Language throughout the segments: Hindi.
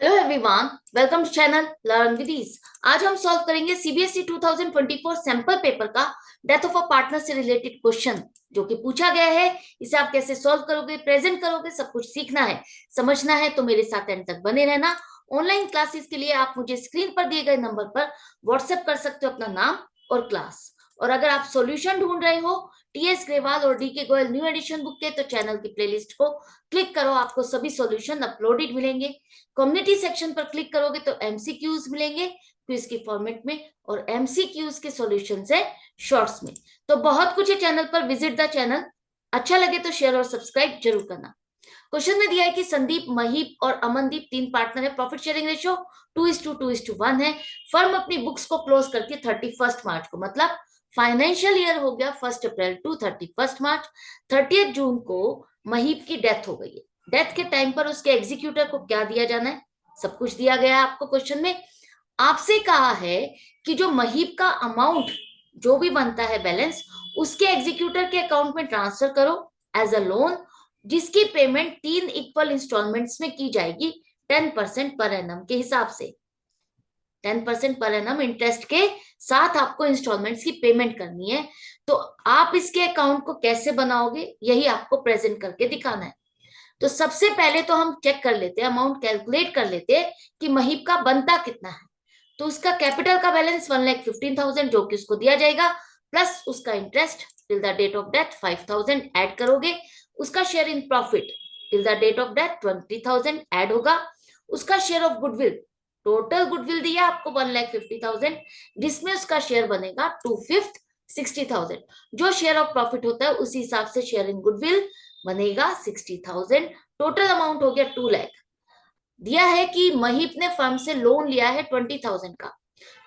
Hello everyone, welcome to channel learn with ease. आज हम सॉल्व करेंगे सीबीएसई 2024 सैंपल पेपर का डेथ ऑफ अ पार्टनर से रिलेटेड क्वेश्चन जो कि पूछा गया है। इसे आप कैसे सॉल्व करोगे, प्रेजेंट करोगे, सब कुछ सीखना है, समझना है। तो मेरे साथ एंड तक बने रहना। ऑनलाइन क्लासेस के लिए आप मुझे स्क्रीन पर दिए गए नंबर पर व्हाट्सएप कर सकते हो अपना नाम और क्लास। और अगर आप सॉल्यूशन ढूंढ रहे हो टीएस ग्रेवाल और DK Goyal new edition book के, तो चैनल की प्लेलिस्ट को क्लिक करो, आपको सभी सॉल्यूशन अपलोडेड मिलेंगे। कम्युनिटी सेक्शन पर क्लिक करोगे तो एमसीक्यूज मिलेंगे क्विज के फॉर्मेट में, और एमसीक्यूज के सॉल्यूशंस है शॉर्ट्स में। तो बहुत कुछ है चैनल पर, विजिट द चैनल। अच्छा लगे तो शेयर और सब्सक्राइब जरूर करना। क्वेश्चन में दिया है कि संदीप, महीप और अमनदीप तीन पार्टनर है। प्रॉफिट शेयरिंग रेशियो 2:2:1 है। फर्म अपनी बुक्स को क्लोज करके 31 मार्च को, मतलब फाइनेंशियल ईयर हो गया 1 अप्रैल टू 31 मार्च। 30 जून को महीप की डेथ हो गई है। डेथ के टाइम पर उसके एग्जीक्यूटर को क्या दिया जाना है, सब कुछ दिया गया है आपको क्वेश्चन में। आपसे कहा है कि जो महीप का अमाउंट जो भी बनता है बैलेंस, उसके एग्जीक्यूटर के अकाउंट में ट्रांसफर करो एज अ लोन, जिसकी पेमेंट 3 इक्वल इंस्टॉलमेंट्स में की जाएगी 10% पर एनम के हिसाब से। 10% पर एनम इंटरेस्ट के साथ आपको इंस्टॉलमेंट्स की पेमेंट करनी है। तो आप इसके अकाउंट को कैसे बनाओगे, यही आपको प्रेजेंट करके दिखाना है। तो सबसे पहले तो हम चेक कर लेते हैं, अमाउंट कैलकुलेट कर लेते हैं कि महीप का बनता कितना है। तो उसका कैपिटल का बैलेंस 1,15,000 जो कि उसको दिया जाएगा, प्लस उसका interest till the date of death 5,000 add करोगे। उसका share in profit till the date of death 20,000 add होगा। उसका share of goodwill, total goodwill दिया आपको 1,50,000, जिसमें उसका शेयर बनेगा 2/5 60,000। जो शेयर ऑफ प्रॉफिट होता है उसी हिसाब से शेयर इन गुडविल बनेगा 60,000। टोटल अमाउंट हो गया 2 लाख। दिया है कि महीप ने फर्म से लोन लिया है 20,000 का,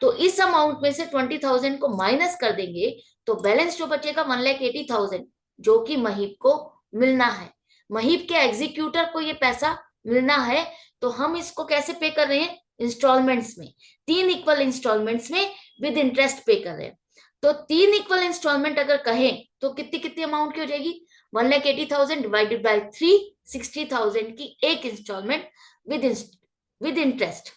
तो इस अमाउंट में से 20,000 को माइनस कर देंगे तो बैलेंस जो बचेगा 1,80,000, जो कि महीप को मिलना है। महीप के एग्जीक्यूटर को ये पैसा मिलना है। तो हम इसको कैसे पे कर रहे हैं, इंस्टॉलमेंट्स में, 3 इक्वल इंस्टॉलमेंट्स में विद इंटरेस्ट पे कर रहे हैं। तो 3 इक्वल इंस्टॉलमेंट अगर कहें तो कितनी कितनी अमाउंट की हो जाएगी, 1,80,000 डिवाइडेड बाई 3, 60,000 की एक इंस्टॉलमेंट विद विद इंटरेस्ट।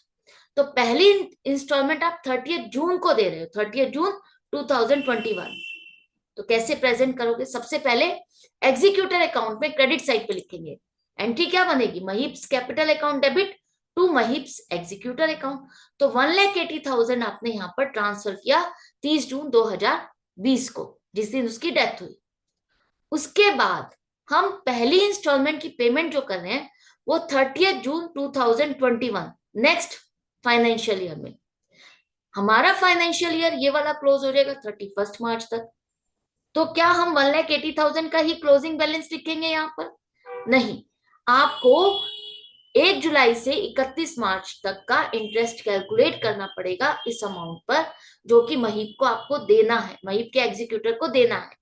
तो पहली इंस्टॉलमेंट आप 30 जून को दे रहे हो, 30 जून 2021। तो कैसे प्रेजेंट करोगे, सबसे पहले एग्जीक्यूटर अकाउंट में क्रेडिट साइड पे लिखेंगे। एंट्री क्या बनेगी, Mahip's capital account debit to Mahip's executor account. तो 1,80,000 आपने यहाँ पर ट्रांसफर किया 30 जून 2020 को, जिस दिन उसकी डेथ हुई। उसके बाद हम पहली इंस्टॉलमेंट की पेमेंट जो कर रहे हैं वो 30 जून 2021, नेक्स्ट फाइनेंशियल ईयर में। हमारा फाइनेंशियल ईयर ये वाला क्लोज हो जाएगा 31 मार्च तक। तो क्या हम 1,80,000 का ही क्लोजिंग बैलेंस लिखेंगे यहाँ पर, नहीं। आपको 1 जुलाई से 31 मार्च तक का इंटरेस्ट कैलकुलेट करना पड़ेगा इस अमाउंट पर, जो कि महीप को आपको देना है, महीप के एग्जीक्यूटर को देना है।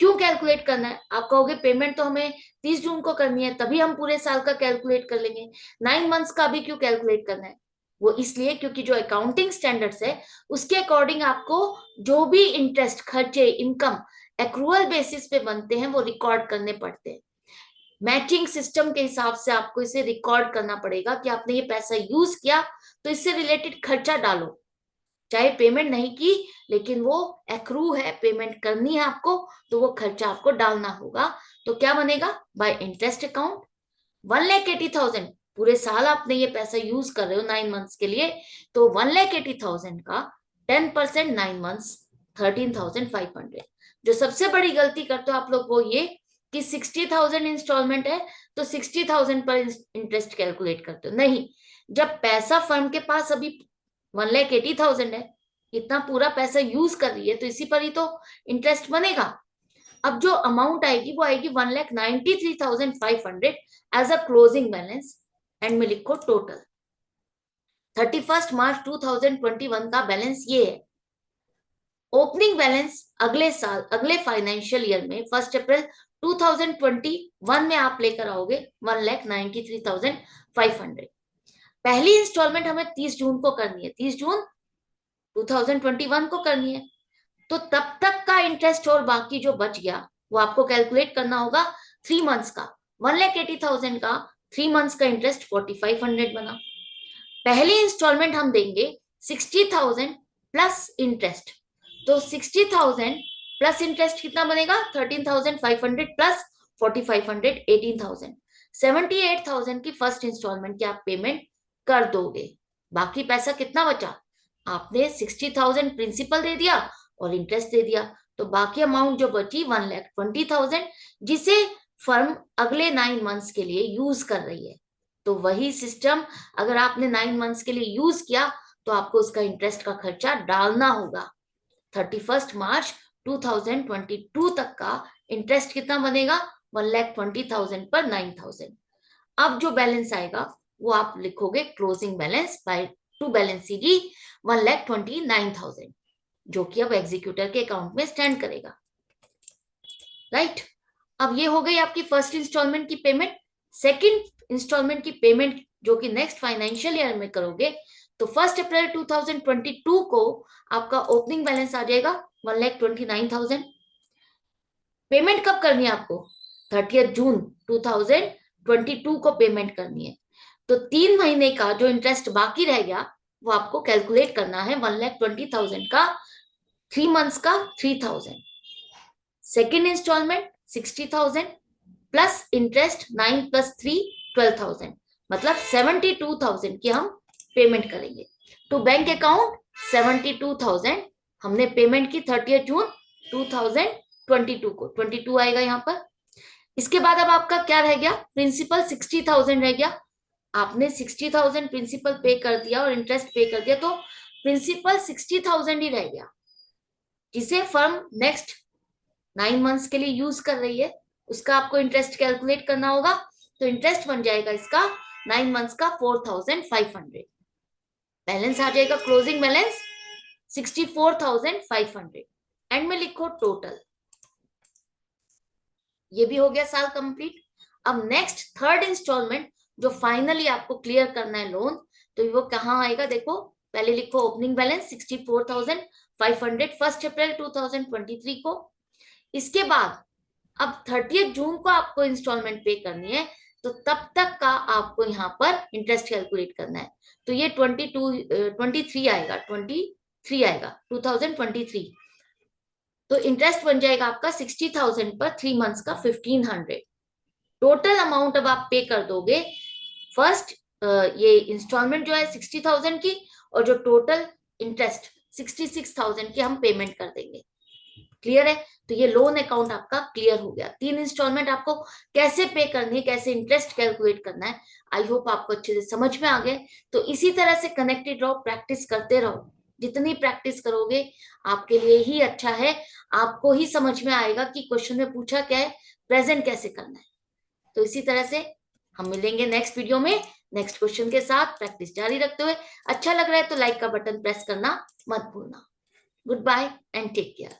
क्यों कैलकुलेट करना है, आप कहोगे पेमेंट तो हमें 30 जून को करनी है, तभी हम पूरे साल का कैलकुलेट कर लेंगे। 9 मंथ्स का भी क्यों कैलकुलेट करना है, वो इसलिए क्योंकि जो अकाउंटिंग स्टैंडर्ड्स है उसके अकॉर्डिंग आपको जो भी इंटरेस्ट, खर्चे, इनकम एक्रूअल बेसिस पे बनते हैं वो रिकॉर्ड करने पड़ते हैं। मैचिंग सिस्टम के हिसाब से आपको इसे रिकॉर्ड करना पड़ेगा कि आपने ये पैसा यूज किया, तो इससे रिलेटेड खर्चा डालो। चाहे पेमेंट नहीं की, लेकिन वो एक्रू है, पेमेंट करनी है आपको, तो वो खर्चा आपको डालना होगा। तो क्या बनेगा, बाय इंटरेस्ट अकाउंट 1,80,000, पूरे साल आपने ये पैसा यूज कर रहे हो 9 मंथ्स के लिए, तो 1,80,000 का 10% 9 मंथ्स 13,500। जो सबसे बड़ी गलती करते हो आप लोग वो ये कि 60,000 इंस्टॉलमेंट है तो 60,000 पर इंटरेस्ट कैलकुलेट करते हो, नहीं। जब पैसा फर्म के पास अभी 1,80,000 है, इतना पूरा पैसा यूज कर रही है, तो इसी पर ही तो इंटरेस्ट बनेगा। अब जो अमाउंट आएगी वो आएगी 1,93,500 as a closing balance. End में लिखो टोटल 31 मार्च 2021 का बैलेंस ये है। ओपनिंग बैलेंस अगले साल, अगले फाइनेंशियल ईयर में 1 अप्रैल 2021 में आप लेकर आओगे 1,93,500। पहली इंस्टॉलमेंट हमें 30 जून को करनी है, 30 जून 2021 को करनी है। तो तब तक का इंटरेस्ट और बाकी जो बच गया वो आपको कैलकुलेट करना होगा 3 मंथ्स का। 1,80,000 का 3 मंथ्स का इंटरेस्ट 4500 बना। पहली इंस्टॉलमेंट हम देंगे 60,000 प्लस इंटरेस्ट, तो 60,000 प्लस इंटरेस्ट कितना बनेगा? 13,500 प्लस 4,500 18,000। 78,000 की फर्स्ट इंस्टॉलमेंट की आप पेमेंट कर दोगे। बाकी पैसा कितना बचा? आपने 60,000 प्रिंसिपल दे दिया और इंटरेस्ट दे दिया, तो बाकी अमाउंट जो बची 1,20,000, जिसे फर्म अगले 9 मंथ्स के लिए यूज कर रही है। तो वही सिस्टम अगर आपने 9 मंथ्स के लिए यूज किया तो आपको उसका इंटरेस्ट का खर्चा डालना होगा। 31 मार्च 2022 तक का इंटरेस्ट कितना बनेगा? 1,20,000 पर 9,000। अब जो बैलेंस आएगा वो आप लिखोगे closing balance by two balance CD 1,29,000, जो कि अब एग्जीक्यूटर के अकाउंट में स्टैंड करेगा। राइट, अब ये हो गई आपकी फर्स्ट इंस्टॉलमेंट की पेमेंट। सेकंड इंस्टॉलमेंट की पेमेंट जो कि नेक्स्ट फाइनेंशियल ईयर में करोगे, तो 1 अप्रैल 2022 को आपका ओपनिंग बैलेंस आ जाएगा 1,29,000। पेमेंट कब करनी है आपको? 30 जून 2022 को पेमेंट करनी है। तो 3 महीने का जो इंटरेस्ट बाकी रह गया वो आपको कैलकुलेट करना है। 1,20,000 का 3 मंथ्स का 3,000, second instalment 60,000 plus interest 9 plus 3 12,000, मतलब 72,000 की हम पेमेंट करेंगे टू बैंक अकाउंट। 72,000 हमने पेमेंट की 30 जून 2022 को, 22 आएगा यहाँ पर। इसके बाद अब आपका क्या रह गया? प्रिंसिपल 60,000 रह गया। आपने 60,000 प्रिंसिपल पे कर दिया और इंटरेस्ट पे कर दिया, तो प्रिंसिपल 60,000 ही रह गया, जिसे फर्म नेक्स्ट 9 मंथ्स के लिए यूज कर रही है। उसका आपको इंटरेस्ट कैलकुलेट करना होगा, तो इंटरेस्ट बन जाएगा इसका 9 मंथ्स का 4,500। बैलेंस आ जाएगा क्लोजिंग बैलेंस 64,500। एंड में लिखो टोटल। ये भी हो गया साल कंप्लीट। अब नेक्स्ट थर्ड इंस्टॉलमेंट जो फाइनली आपको क्लियर करना है लोन, तो वो कहाँ आएगा? देखो, पहले लिखो ओपनिंग बैलेंस 64,500 1 अप्रैल 2023 को। इसके बाद अब 30 जून को आपको इंस्टॉलमेंट पे करनी है, तो तब तक का आपको यहाँ पर इंटरेस्ट कैलकुलेट करना है। तो ये 23 आएगा, 23 आएगा 2023। तो इंटरेस्ट बन जाएगा आपका 60,000 पर 3 मंथ्स का 1,500। टोटल अमाउंट अब आप पे कर दोगे फर्स्ट ये इंस्टॉलमेंट जो है 60,000 की, और जो टोटल इंटरेस्ट 66,000 की हम पेमेंट कर देंगे। क्लियर है? तो ये लोन अकाउंट आपका क्लियर हो गया। 3 इंस्टॉलमेंट आपको कैसे पे करनी है, कैसे इंटरेस्ट कैलकुलेट करना है, आई होप आपको अच्छे से समझ में आ गए। तो इसी तरह से कनेक्टेड रहो, प्रैक्टिस करते रहो। जितनी प्रैक्टिस करोगे आपके लिए ही अच्छा है। आपको ही समझ में आएगा कि क्वेश्चन में पूछा क्या है, प्रेजेंट कैसे करना है। तो इसी तरह से हम मिलेंगे नेक्स्ट वीडियो में नेक्स्ट क्वेश्चन के साथ, प्रैक्टिस जारी रखते हुए। अच्छा लग रहा है तो लाइक का बटन प्रेस करना मत भूलना। Goodbye and take care.